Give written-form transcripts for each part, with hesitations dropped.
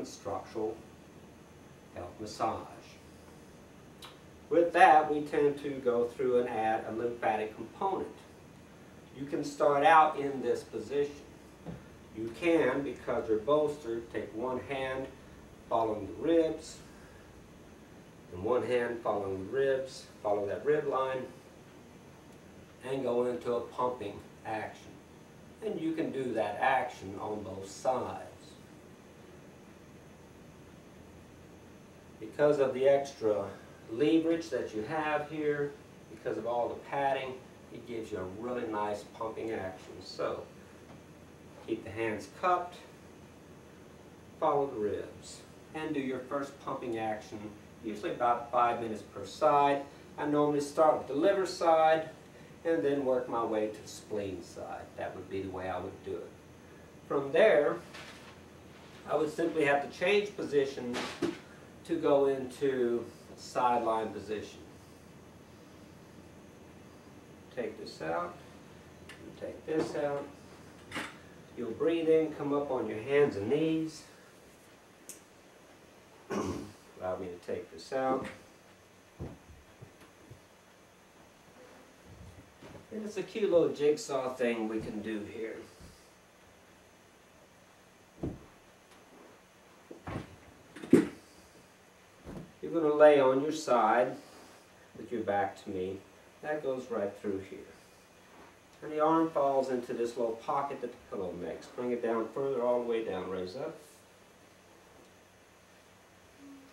and structural health massage. With that, we tend to go through and add a lymphatic component. You can start out in this position. You can, because they're bolstered, take one hand following the ribs, and one hand following the ribs, follow that rib line, and go into a pumping action. And you can do that action on both sides. Because of the extra leverage that you have here, because of all the padding, it gives you a really nice pumping action. So, keep the hands cupped, follow the ribs, and do your first pumping action, usually about 5 minutes per side. I normally start with the liver side, and then work my way to the spleen side. That would be the way I would do it. From there, I would simply have to change position to go into sideline position. Take this out, and take this out. You'll breathe in, come up on your hands and knees. Allow me to take this out. And it's a cute little jigsaw thing we can do here. You're going to lay on your side with your back to me. That goes right through here. And the arm falls into this little pocket that the pillow makes. Bring it down further, all the way down, raise up.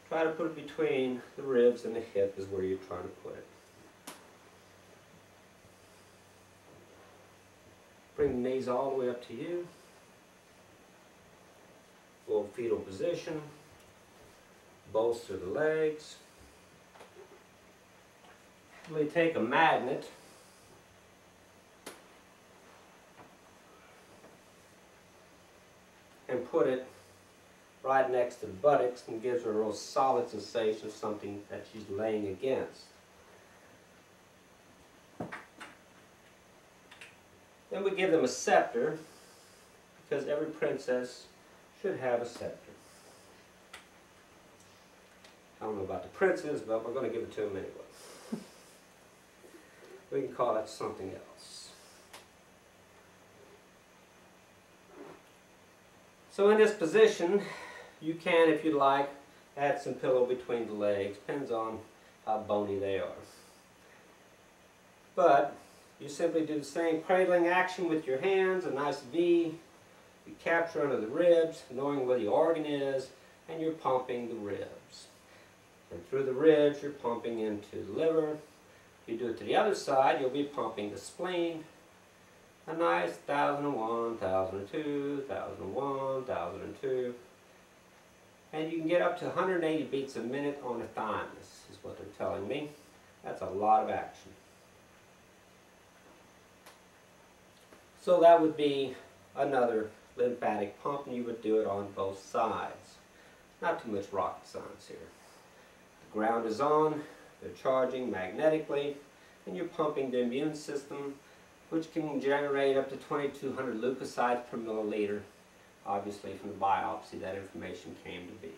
Try to put it between the ribs and the hip is where you're trying to put it. Bring the knees all the way up to you. Full fetal position. Bolster the legs. We take a magnet and put it right next to the buttocks and gives her a real solid sensation of something that she's laying against. Then we give them a scepter, because every princess should have a scepter. I don't know about the princes, but we're going to give it to them anyway. We can call it something else. So in this position, you can, if you like, add some pillow between the legs. Depends on how bony they are. But you simply do the same cradling action with your hands, a nice V. You capture under the ribs, knowing where the organ is, and you're pumping the ribs. And through the ribs, you're pumping into the liver. If you do it to the other side, you'll be pumping the spleen. A nice 1001, 1002, 1001, 1002. And you can get up to 180 beats a minute on a thymus, is what they're telling me. That's a lot of action. So that would be another lymphatic pump, and you would do it on both sides. Not too much rocket science here. The ground is on, they're charging magnetically, and you're pumping the immune system, which can generate up to 2,200 leukocytes per milliliter. Obviously, from the biopsy, that information came to be.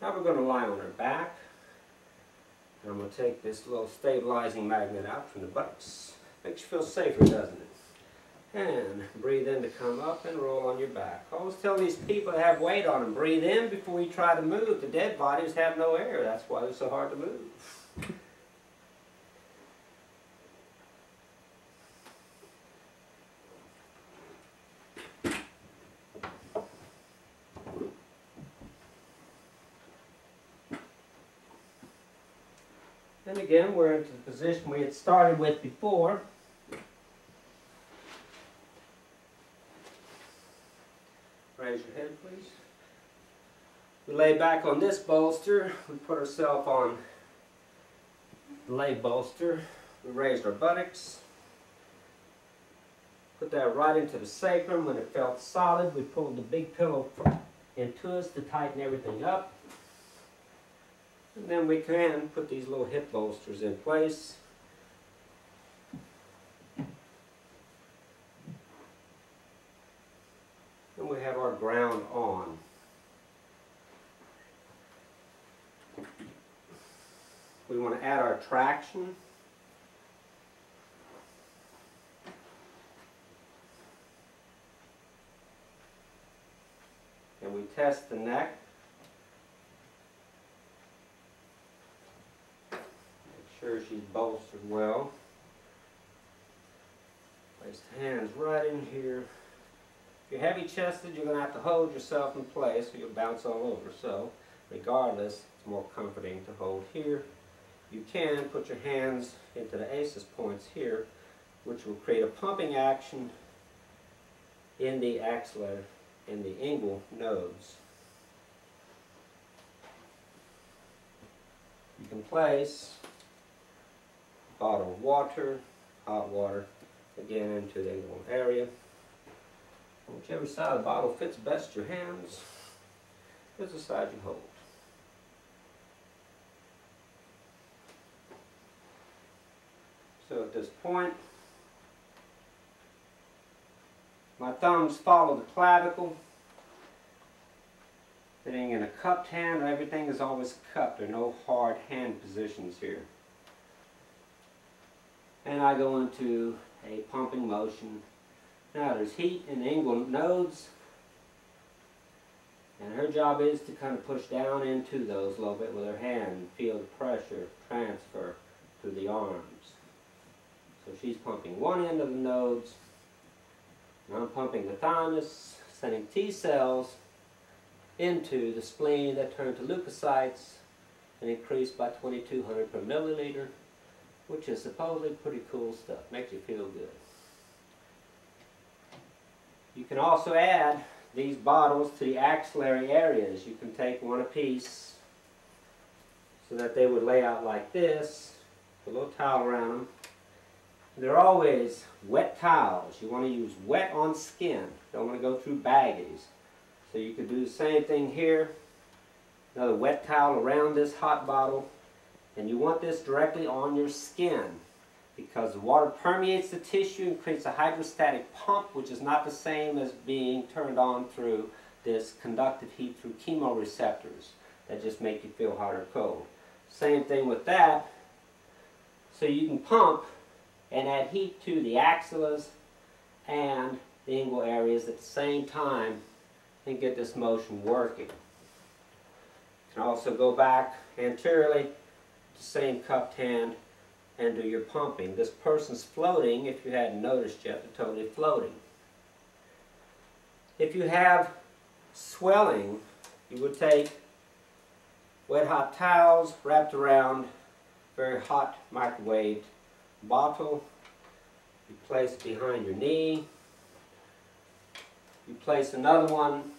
Now we're going to lie on our back. And I'm going to take this little stabilizing magnet out from the buttocks. Makes you feel safer, doesn't it? And breathe in to come up and roll on your back. I always tell these people that have weight on them, breathe in before you try to move. The dead bodies have no air. That's why they're so hard to move. And again, we're into the position we had started with before. Raise your head, please. We lay back on this bolster. We put ourselves on the lay bolster. We raised our buttocks. Put that right into the sacrum. When it felt solid, we pulled the big pillow into us to tighten everything up. And then we can put these little hip bolsters in place. And we have our ground on. we want to add our traction. And we test the neck. Make sure she's bolstered well. Place the hands right in here. If you're heavy chested, you're going to have to hold yourself in place or you'll bounce all over. So, regardless, it's more comforting to hold here. You can put your hands into the ACES points here, which will create a pumping action in the axillary, in the inguinal nodes. You can place a bottle of water, hot water, again into the inguinal area. Whichever side of the bottle fits best your hands is the side you hold. So at this point, my thumbs follow the clavicle. Sitting in a cupped hand, everything is always cupped. There are no hard hand positions here. And I go into a pumping motion. Now there's heat in the inguinal nodes, and her job is to kind of push down into those a little bit with her hand and feel the pressure transfer to the arms. So she's pumping one end of the nodes, and I'm pumping the thymus, sending T cells into the spleen that turn to leukocytes and increase by 2200 per milliliter, which is supposedly pretty cool stuff. Makes you feel good. You can also add these bottles to the axillary areas. You can take one apiece so that they would lay out like this, with a little towel around them. They're always wet towels. You want to use wet on skin. Don't want to go through baggies. So you could do the same thing here. Another wet towel around this hot bottle. And you want this directly on your skin, because the water permeates the tissue and creates a hydrostatic pump, which is not the same as being turned on through this conductive heat through chemoreceptors that just make you feel hot or cold. Same thing with that. So you can pump and add heat to the axillas and the inguinal areas at the same time and get this motion working. You can also go back anteriorly, the same cupped hand, and do your pumping. This person's floating, if you hadn't noticed yet, they're totally floating. If you have swelling, you would take wet hot towels wrapped around very hot microwaved bottle. You place it behind your knee. You place another one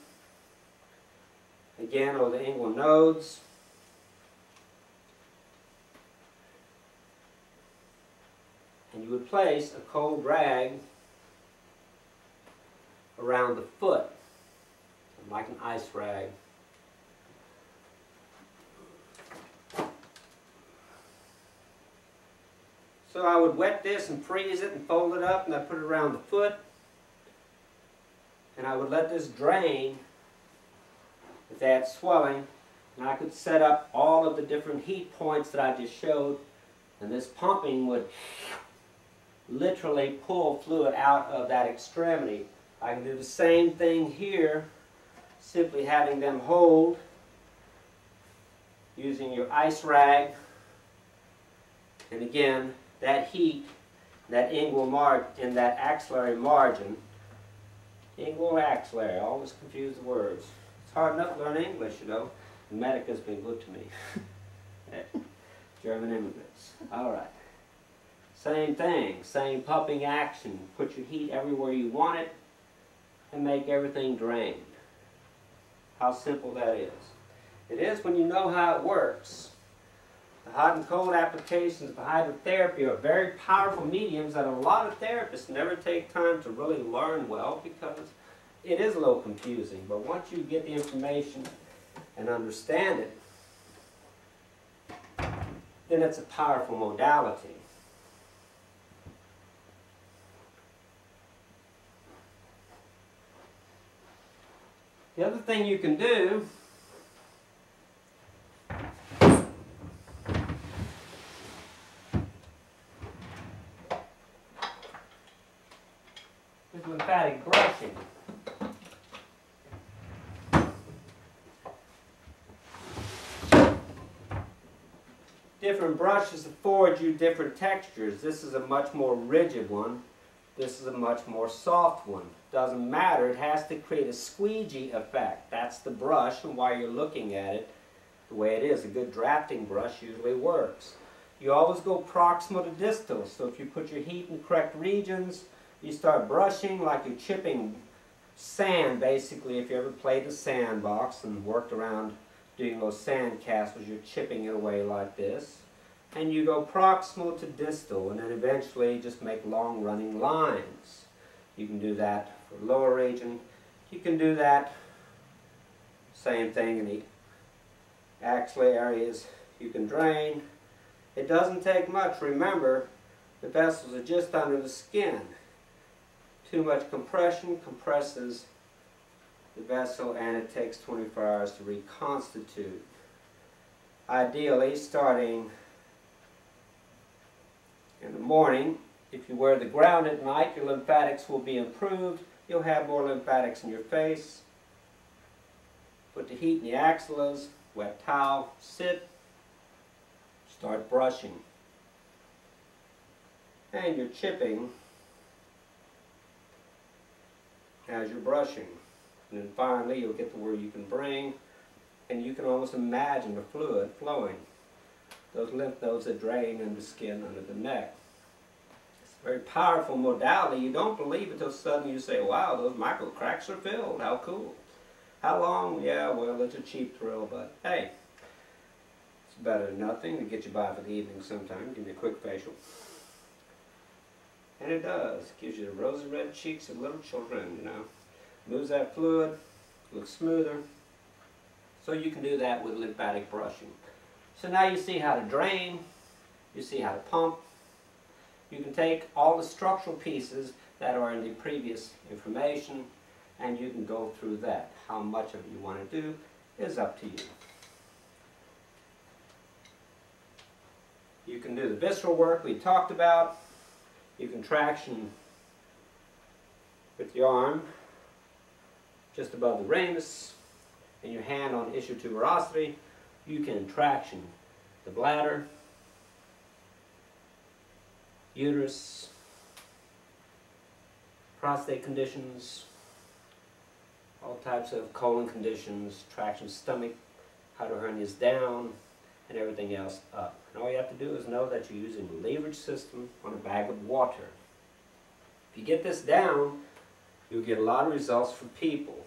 again over the inguinal nodes. And you would place a cold rag around the foot, like an ice rag. So I would wet this and freeze it and fold it up, and I put it around the foot. And I would let this drain with that swelling. And I could set up all of the different heat points that I just showed. And this pumping would literally pull fluid out of that extremity. I can do the same thing here, simply having them hold using your ice rag. And again, that heat, that inguinal margin, in that axillary margin, inguinal axillary, I always confuse the words. It's hard enough to learn English, you know. Medica's been good to me. German immigrants. All right. Same thing, same pumping action. Put your heat everywhere you want it and make everything drain. How simple that is. It is when you know how it works. The hot and cold applications of hydrotherapy are very powerful mediums that a lot of therapists never take time to really learn well, because it is a little confusing. But once you get the information and understand it, then it's a powerful modality. The other thing you can do Different brushes afford you different textures. This is a much more rigid one. This is a much more soft one. Doesn't matter, it has to create a squeegee effect. That's the brush, and while you're looking at it, the way it is, a good drafting brush usually works. You always go proximal to distal, so if you put your heat in correct regions, you start brushing like you're chipping sand, basically. If you ever played the sandbox and worked around doing those sand castles, you're chipping it away like this. And you go proximal to distal, and then eventually just make long running lines. You can do that for lower region. You can do that, same thing in the axillary areas. You can drain. It doesn't take much. Remember, the vessels are just under the skin. Too much compression compresses the vessel, and it takes 24 hours to reconstitute. Ideally, starting in the morning, if you wear the ground at night, your lymphatics will be improved. You'll have more lymphatics in your face. Put the heat in the axillas, wet towel, sit, start brushing. And you're chipping as you're brushing. And then finally you'll get to where you can bring, and you can almost imagine the fluid flowing. Those lymph nodes that drain in the skin under the neck. It's a very powerful modality. You don't believe it until suddenly you say, wow, those micro cracks are filled. How cool. How long? Yeah, well, it's a cheap thrill, but hey, it's better than nothing to get you by for the evening sometime. Give me a quick facial. And it does. It gives you the rosy red cheeks of little children, you know. Moves that fluid, looks smoother. So you can do that with lymphatic brushing. So now you see how to drain, you see how to pump. You can take all the structural pieces that are in the previous information, and you can go through that. How much of it you want to do is up to you. You can do the visceral work we talked about. You can traction with your arm just above the ramus and your hand on issue tuberosity. You can traction the bladder, uterus, prostate conditions, all types of colon conditions, traction stomach, hydrohernias down, and everything else up. And all you have to do is know that you're using a leverage system on a bag of water. If you get this down, you'll get a lot of results for people.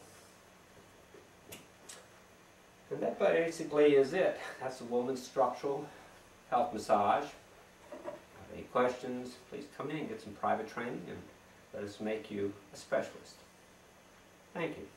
And that basically is it. That's a woman's structural health massage. If you have any questions, please come in and get some private training, and let us make you a specialist. Thank you.